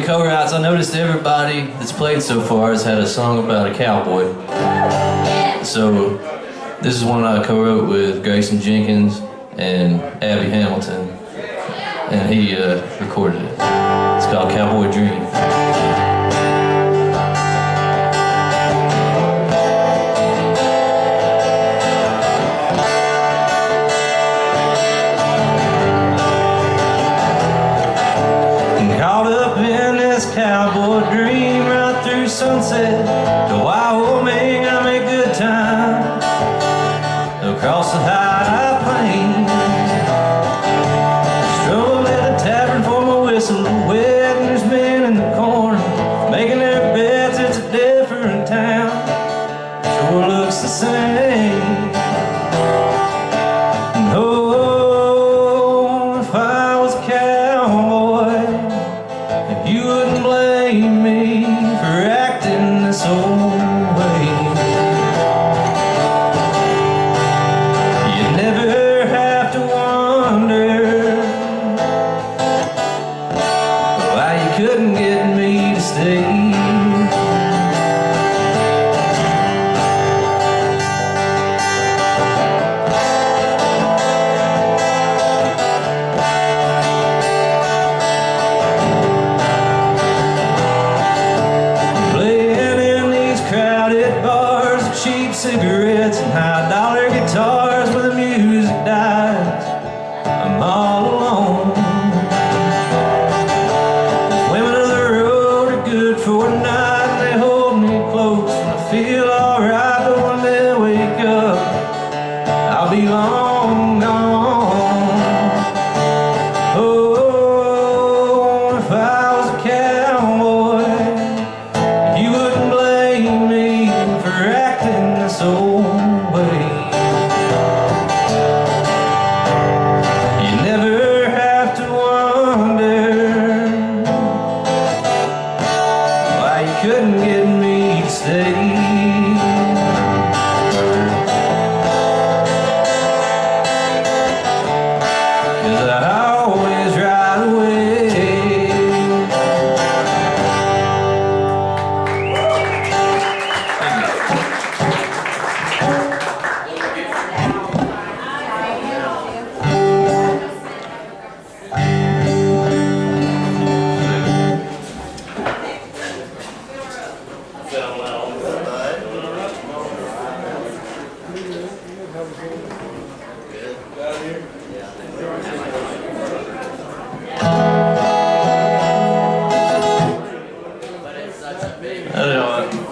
co-writes, I noticed everybody that's played so far has had a song about a cowboy. So this is one I co-wrote with Grayson Jenkins and Abby Hamilton, and he recorded it. It's called Cowboy Dream. Cowboy dream right through sunset to Wyoming. I make good time across the high plains. Stroll at the tavern for my whistle, wet and there's men in the corner making their beds. It's a different town, sure looks the same. Oh, if I was a cowboy, you wouldn't blame me for acting this old way. You'd never have to wonder why you couldn't get me to stay. Cheap cigarettes and high-dollar guitars where the music dies. I'm all alone. These women of the road are good for a night and they hold me close and I feel alright, but one day I wake up, I'll be long gone. Oh, if I was a cowboy, you wouldn't blame me for acting this old way. You never have to wonder why you couldn't get me to stay. Cause I always ride away.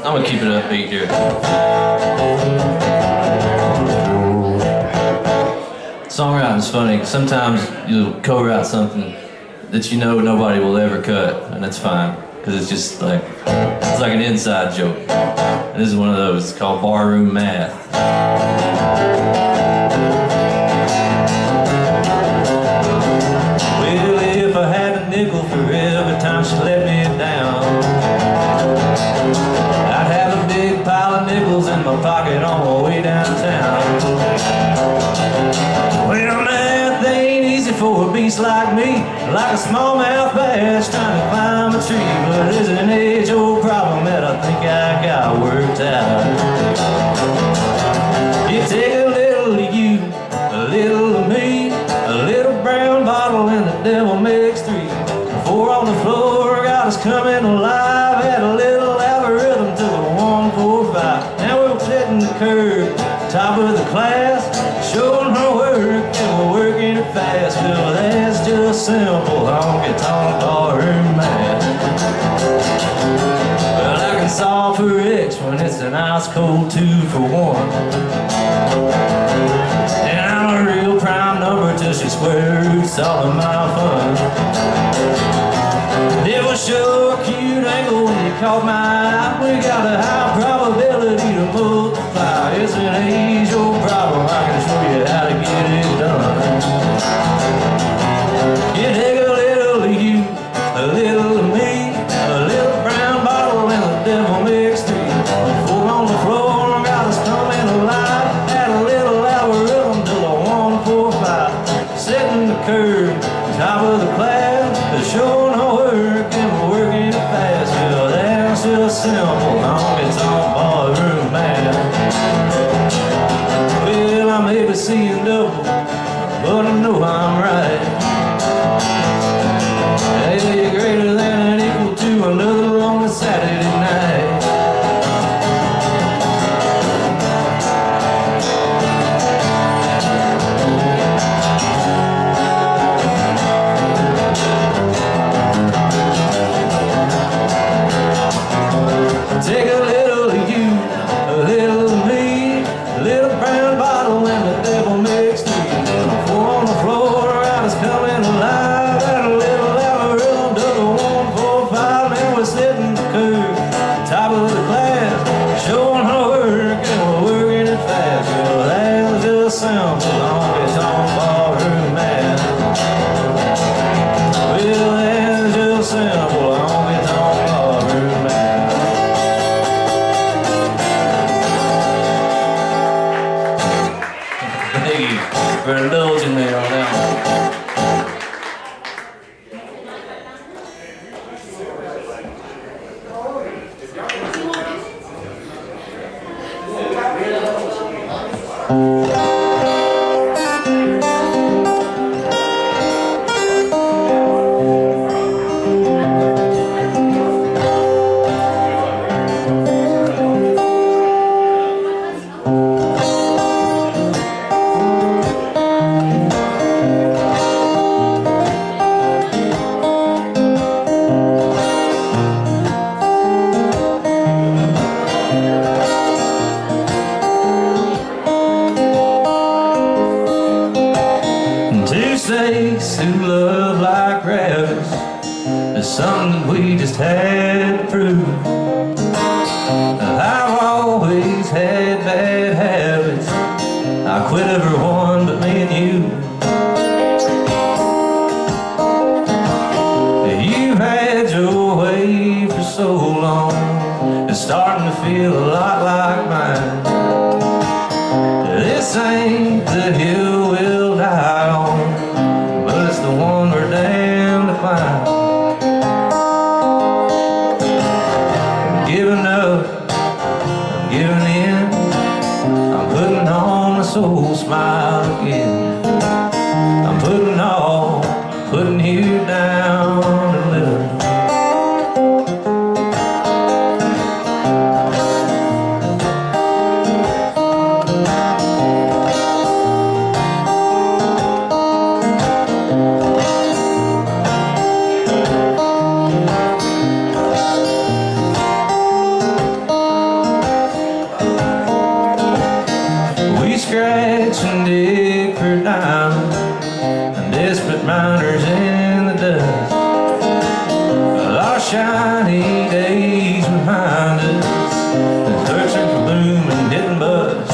I'm gonna keep it upbeat here. Songwriting's funny. Sometimes you'll co-write something that you know nobody will ever cut, and that's fine, because it's just like, it's like an inside joke. And this is one of those. It's called Barroom Math. Well, if I had a nickel for every time she let me down, I'd have a big pile of nickels in my pocket on my way downtown. Well, math ain't easy for a beast like me, like a smallmouth bass trying to climb a tree. But it's an age-old problem that I think I got worked out. You take a little of you, a little of me, a little brown bottle and the devil makes three. 4 on the floor got us coming alive. Had a little algorithm to the 1, 4, 5. Now we're sitting the curb, top of the class, showing her work and we're working it fast. Well, that's just simple honky-tonk barroom math. Well, I can solve for X when it's an ice cold 2 for 1. And I'm a real prime number till she square roots all of my fun. It will show a cute angle when you caught my eye. We got a high probability to multiply. It's an age-old problem, I can show you how to get it done. You take a little of you, a little of me, a little brown bottle and the devil makes 3. 4 on the floor got us coming alive. Had a little algorithm till the 1, 4, 5. Sitting the curb, top of the class, showing our work and we're working seeing double, but I know I'm right. Hey, you're greater than and equal to another lonely Saturday night. Take a little of you, a little of me, a little brown bottle and the devil makes three. Four on the floor, I was coming alive. Had a little algorithm, double 1, 4, 5, and we're sitting the curve, top of the class, showing our work and we're working it fast. Well, that's just simple, honky tonk ballroom man. Well, that's just simple, honky tonk ballroom man. Thank you for indulging me on that one. Two snakes who love like rabbits is something that we just had to prove. I've always had bad habits. I quit everyone but me and you. You've had your way for so long, it's starting to feel a lot like mine. This ain't the hill we'll die on, but it's the one we're damned to climb. I'm giving up, I'm giving in, I'm putting on a soul smile again. I'm putting you down a little. We scratch and dig for diamonds and desperate miners in the dust. Our shiny days behind us, the searching for bloom and didn't bust.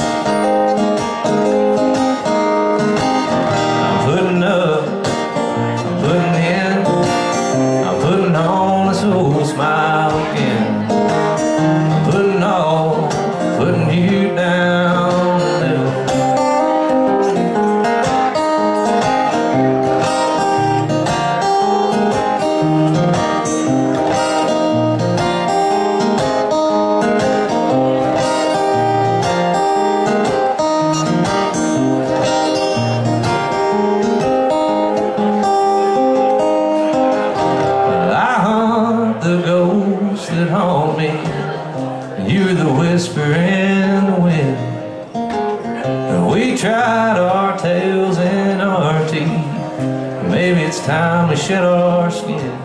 I'm putting up, I'm putting in, I'm putting on a soul smile again. I'm putting you down a little. The ghosts that haunt me, you're the whisper in the wind. We tried our tails and our teeth, maybe it's time we shed our skin.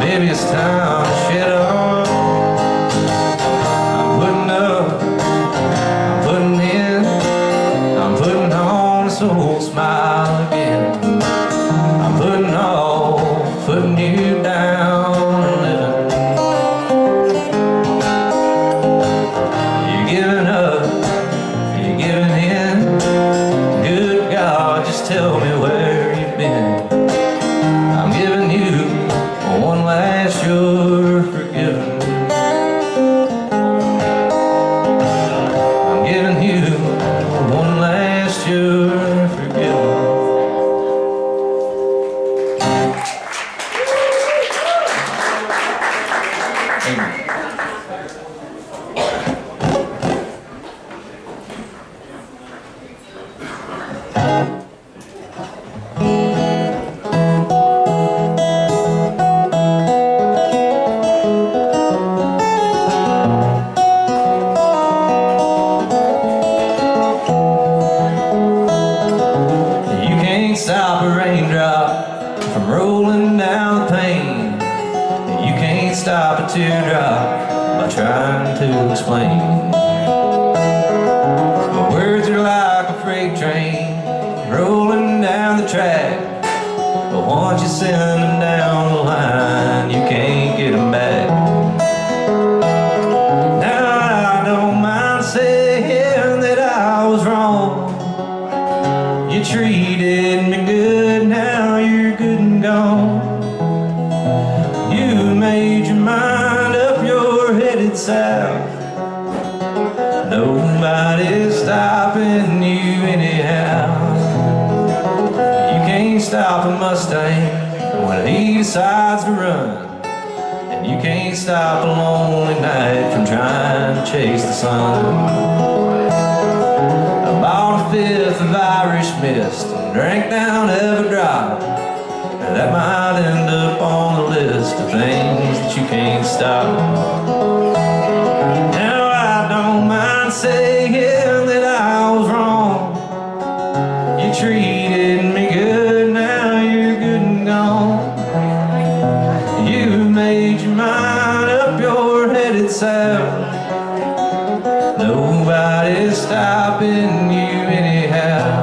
Maybe it's time to shed our. I'm putting up, I'm putting in, I'm putting on a soul smile again. Putting you down a little. You're giving up, you're giving in. Good God, just tell me where My words are like a freight train rolling down the track, but once you send them down the line, you can't get them back. Now I don't mind saying that I was wrong. You treated me good, now you're good and gone. You made your mind up, you're headed south. Nobody's stopping you anyhow. You can't stop a Mustang when he decides to run, and you can't stop a lonely night from trying to chase the sun. I bought a fifth of Irish mist and drank down every drop, and that might end up on the list of things that you can't stop. Now I don't mind saying that I was wrong. You treated me good, now you're good and gone. You made your mind up, you're headed south. Nobody's stopping you anyhow.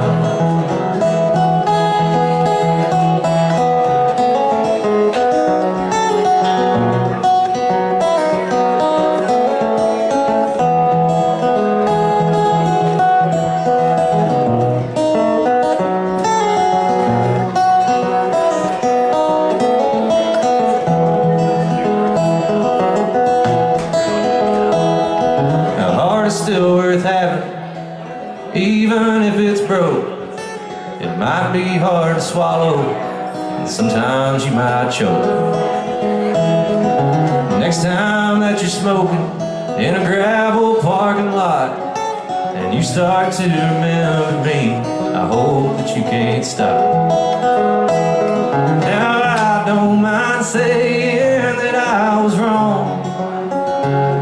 Still worth having, even if it's broke. It might be hard to swallow, and sometimes you might choke. Next time that you're smoking in a gravel parking lot, and you start to remember me, I hope that you can't stop. Now I don't mind saying that I was wrong.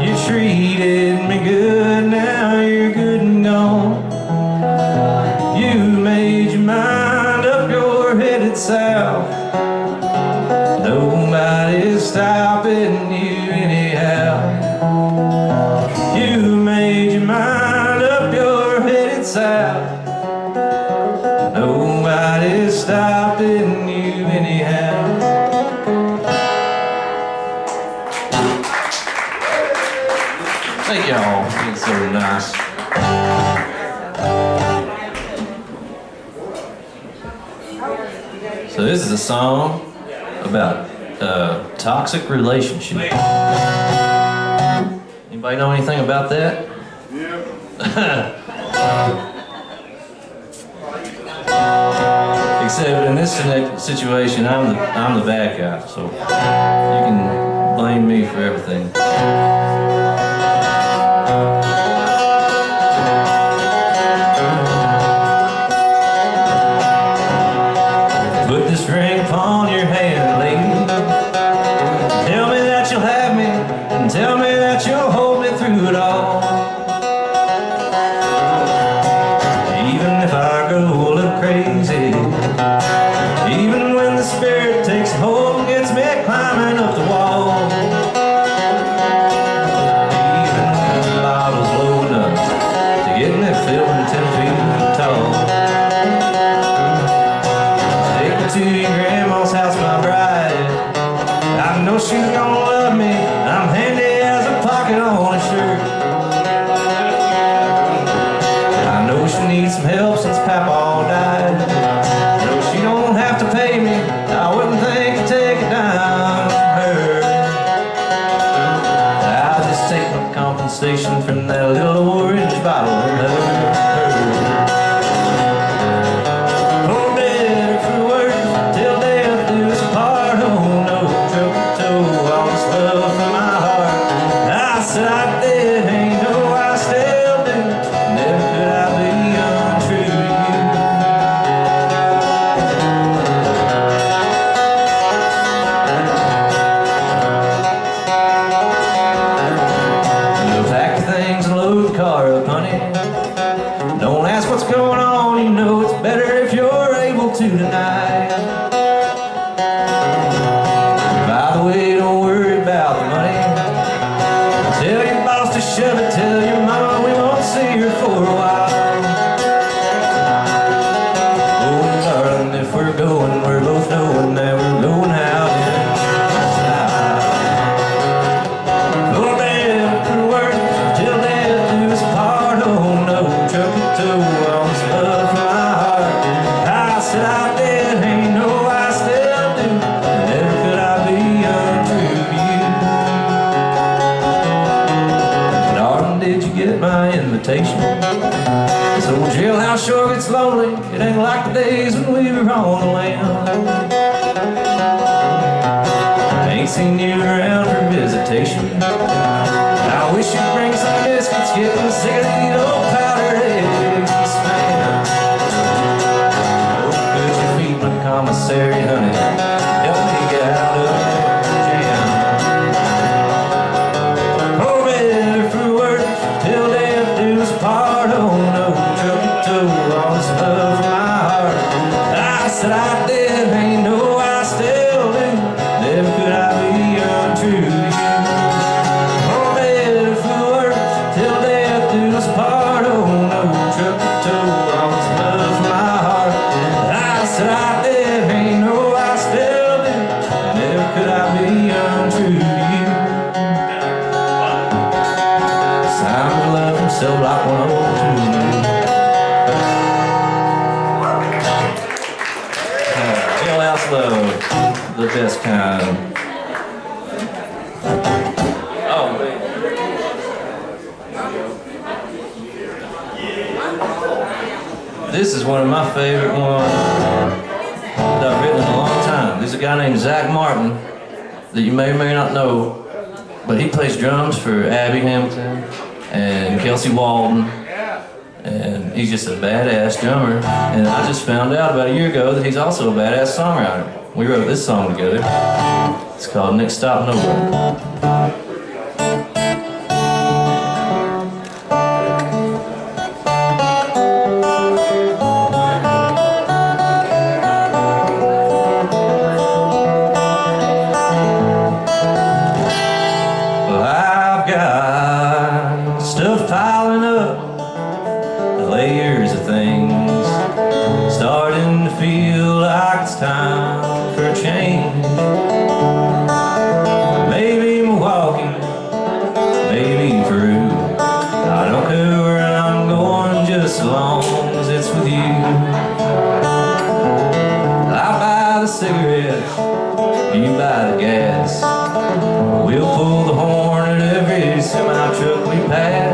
You treated me good, now you're good and gone. You made your mind up, you're headed south. Nobody's stopping you anyhow. You made your mind up, you're headed south. Nobody's stopping you anyhow. Thank y'all. It's so nice. So this is a song about a toxic relationship. Anybody know anything about that? Yeah. Except in this situation, I'm the bad guy, so you can blame me for everything. Put this ring upon your hand, lady. Tell me that you'll have me, and tell me that you'll hold me through it all. Even if I go a little crazy, even when the spirit takes hold and gets me climbing up the wall, even when the bottle's low enough to get me feeling 10 feet tall. To your grandma's house, my bride. I know she's gonna love me. I'm handy as a pocket on a shirt. I know she needs some help since Papa died. No, she don't have to pay me. I wouldn't think to take a dime from her. I'll just take my compensation from that little orange bottle in her. Don't ask what's going on, you know it's better if you're able to tonight. By the way, don't worry about the money. Tell your boss to shove it, tell your mama did you get my invitation? So jailhouse sure gets lonely. It ain't like the days when we were on the land. I ain't seen you around for visitation. I wish you'd bring some biscuits, getting sick of these old powdered eggs and spam. Oh, could you feed my commissary, honey? Help me get out of the jam. Oh, better for work till death do us part. Oh no, truck and tow all this love from my heart. I said I did, ain't no I still do. Never could I be untrue to you. So like 102. Jailhouse love, the best kind. Oh man. This is one of my favorite ones that I've written in a long time. There's a guy named Zach Martin that you may or may not know, but he plays drums for Abby Hamilton and Kelsey Walden, and he's just a badass drummer. And I just found out about a year ago that he's also a badass songwriter. We wrote this song together. It's called Next Stop Nowhere. Stuff piling up, layers of things, starting to feel like it's time for a change. Maybe Milwaukee, maybe Peru. I don't care where I'm going, just as long as it's with you. I buy the cigarettes, you buy the gas. We'll pull the horn at every semi-truck we pass.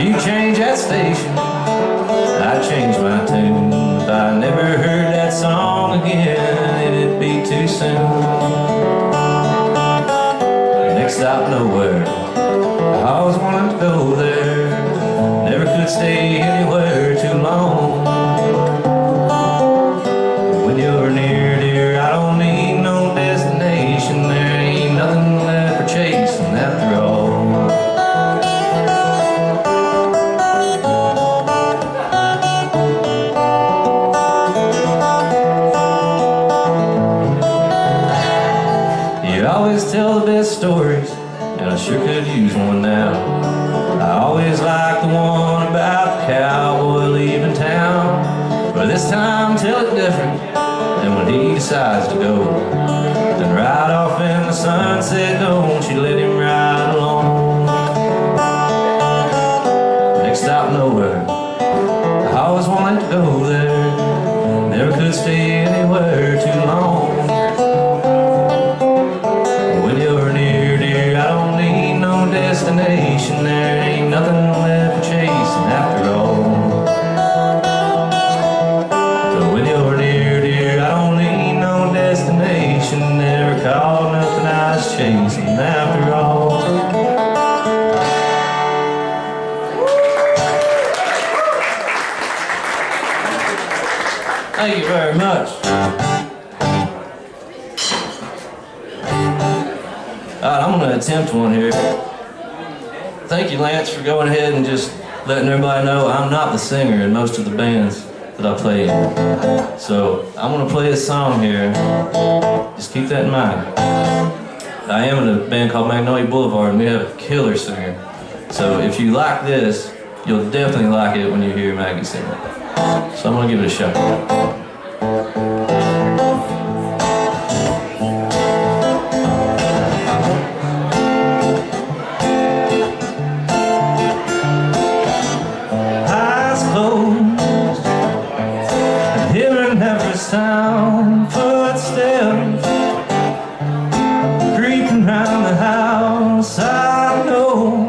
You change that station, I change my tune. If I never heard that song again, it'd be too soon. Next stop nowhere, I always wanted to go there. Never could stay anywhere too long. When you're near, dear, I don't need no destination. There ain't nothing left for chasing after all. You always tell the best stories, and I sure could use one now. I always like the one about the cowboy leaving town, but this time tell it different. And when he decides to go, then ride off in the sunset, don't you let him ride along. Next stop nowhere, I always wanted to go there. Never could stay anywhere too long. When you're near, dear, I don't need no destination. There ain't nothing left for chasing after all. When you're near, dear, I don't need no destination. Never caught nothing I was chasing after all. Thank you very much. Alright, I'm going to attempt one here. Thank you, Lance, for going ahead and just letting everybody know I'm not the singer in most of the bands that I play in. So I'm going to play a song here. Just keep that in mind. I am in a band called Magnolia Boulevard, and we have a killer singer. So if you like this, you'll definitely like it when you hear Maggie sing it. So I'm going to give it a shot. Sound footsteps creeping round the house. I know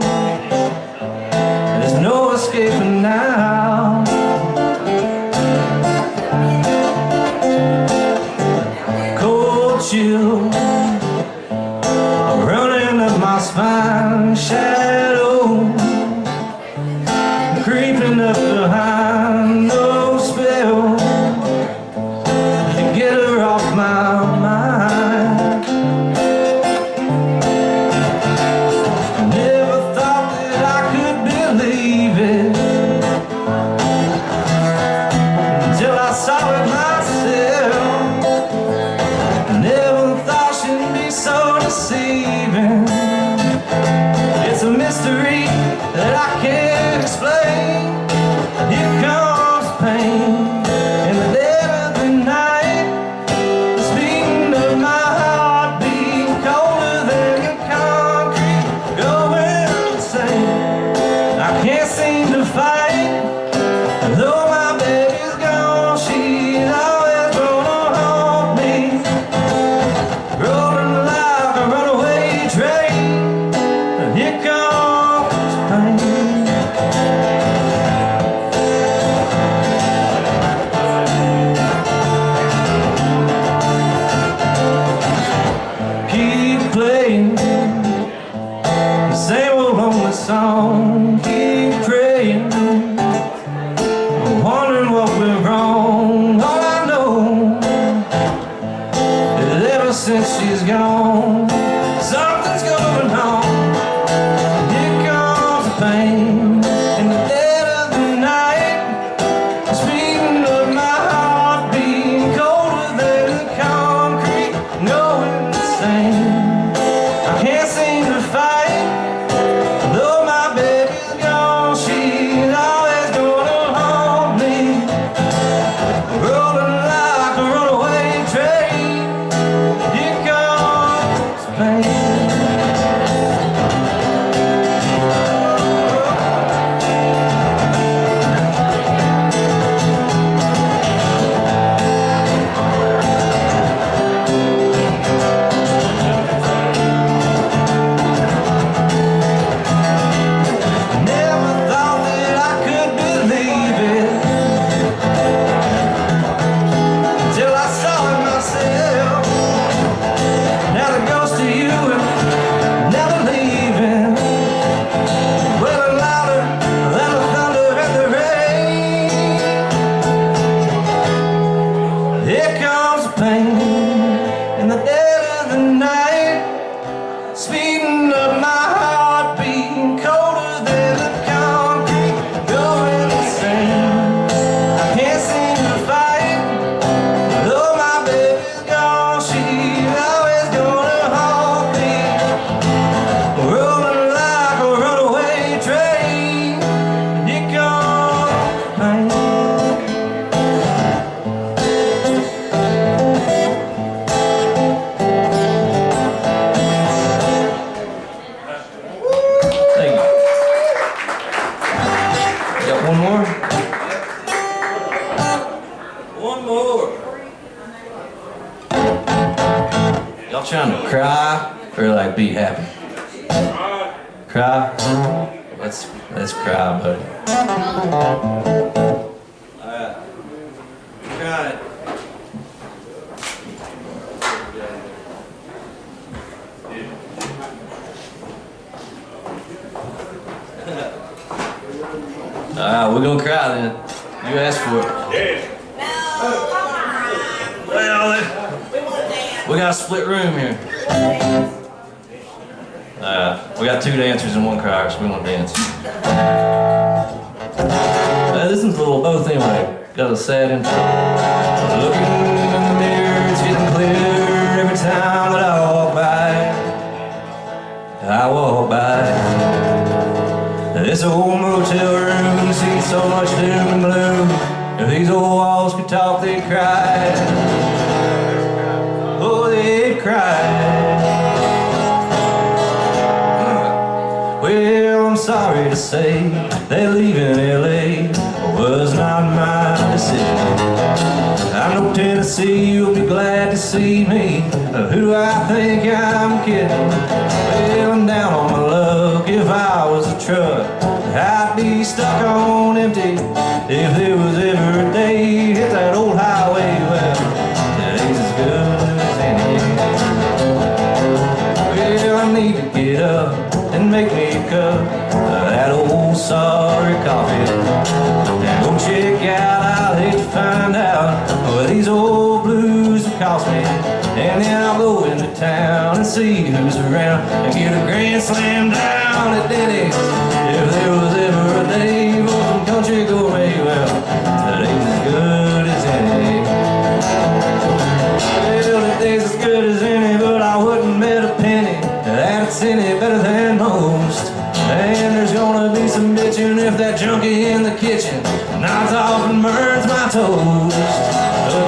on, keep praying, wondering what went wrong. All I know is ever since she's gone, something's going on. Here comes the pain in the dead of the night, speeding up my heart, being colder than the concrete, going insane. I can't seem to fight, though my baby's gone, she's always gonna haunt me, rolling like a runaway train. Here comes the pain. Here comes the pain in the dead of the night, speeding up my heart, beating colder than the concrete, going insane. I can't seem to fight, though my baby's gone, she's always gonna haunt me, rolling like a runaway train. Here comes the pain. One more? One more. Y'all trying to cry or like be happy? Cry? Let's cry, buddy. Alright. Cry it. Alright, we're gonna cry then. You asked for it. Well, we got a split room here. We got 2 dancers and 1 crier, so we want to dance. This one's a little both anyway. Got a sad intro. Looking in the mirror, it's getting clear every time that I walk by. This old motel room sees so much doom and gloom. If these old walls could talk, they'd cry. Oh, they'd cry. Well, I'm sorry to say that leaving LA was not my decision. I know Tennessee, you'll be glad to see me. Who do I think I'm kidding? Well, I'm down on my luck. If I was a truck, I'd be stuck on empty. If there was ever a day hit that old highway, well, today's as good as any. Well, I need to get up and make me a cup of that old sorry coffee, and go check out. I'll hate to find out what these old blues have cost me, and then I'll go into town and see who's around and get a grand slam down at Denny's. If there was ever a day for some country gourmet, well, today's as good as any. Well, today's as good as any, but I wouldn't bet a penny that it's any better than most. And there's gonna be some bitching if that junkie in the kitchen knocks off and burns my toast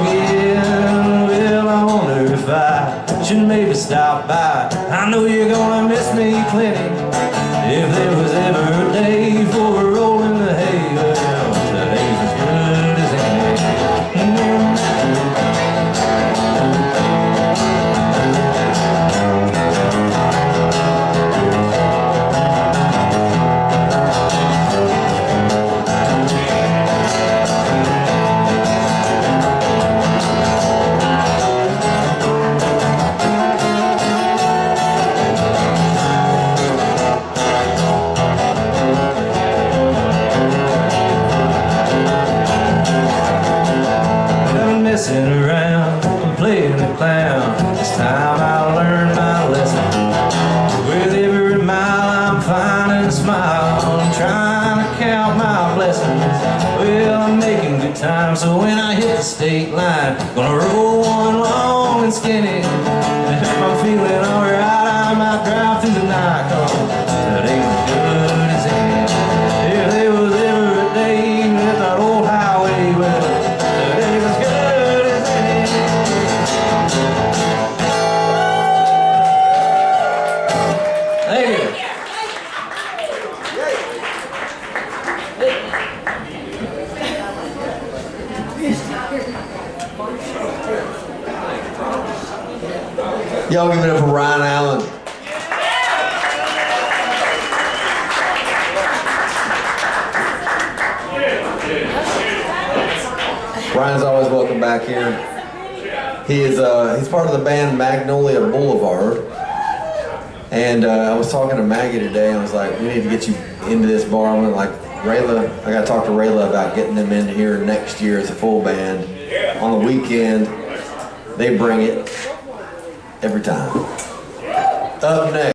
again. Well, I wonder if I should maybe stop by. I know you're gonna miss me plenty. If there was ever a day for rolling the hay, well, today's as good as any. I'm trying to count my blessings. Well, I'm making good time, so when I hit the state line, gonna roll one long and skinny. And if I'm feeling alright, I might drive through the night, 'cause today was good as any. If there was ever a day with that old highway, well, today was good as any. Thank you. Y'all give it up for Ryan Allen. Ryan's always welcome back here. He's part of the band Magnolia Boulevard. And I was talking to Maggie today, and I was like, we need to get you into this bar. I'm like, Rayla, I gotta talk to Rayla about getting them in here next year as a full band. On the weekend, they bring it every time. Up next.